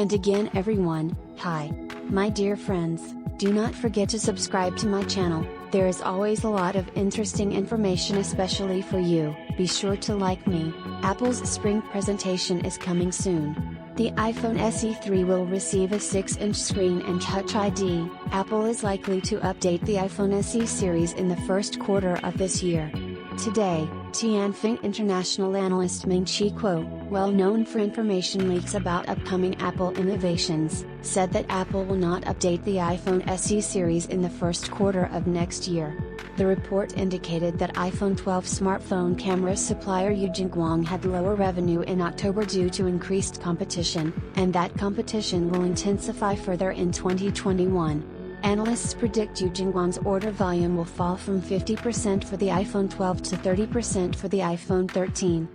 And again everyone, hi. My dear friends, do not forget to subscribe to my channel, there is always a lot of interesting information especially for you. Be sure to like me. Apple's spring presentation is coming soon. The iPhone SE 3 will receive a 6-inch screen and Touch ID. Apple is likely to update the iPhone SE series in the first quarter of this year. Today, Tianfeng international analyst Ming Chi Kuo, well known for information leaks about upcoming Apple innovations, said that Apple will not update the iPhone SE series in the first quarter of next year. The report indicated that iPhone 12 smartphone camera supplier YouCook had lower revenue in October due to increased competition, and that competition will intensify further in 2021. Analysts predict YouCook's order volume will fall from 50% for the iPhone 12 to 30% for the iPhone 13.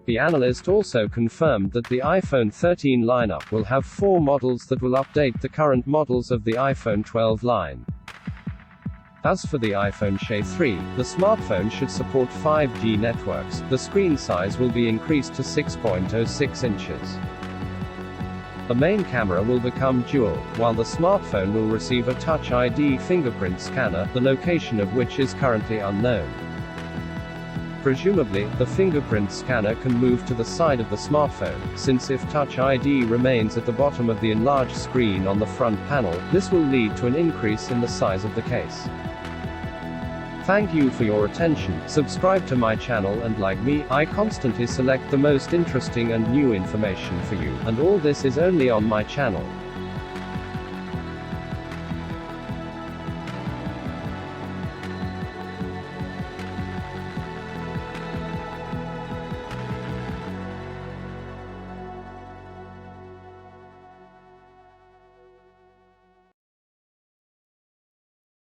The analyst also confirmed that the iPhone 13 lineup will have 4 models that will update the current models of the iPhone 12 line. As for the iPhone SE 3, the smartphone should support 5G networks. The screen size will be increased to 6.06 inches. The main camera will become dual, while the smartphone will receive a Touch ID fingerprint scanner, the location of which is currently unknown. Presumably, the fingerprint scanner can move to the side of the smartphone, since if Touch ID remains at the bottom of the enlarged screen on the front panel, this will lead to an increase in the size of the case. Thank you for your attention. Subscribe to my channel and like me, I constantly select the most interesting and new information for you, and all this is only on my channel.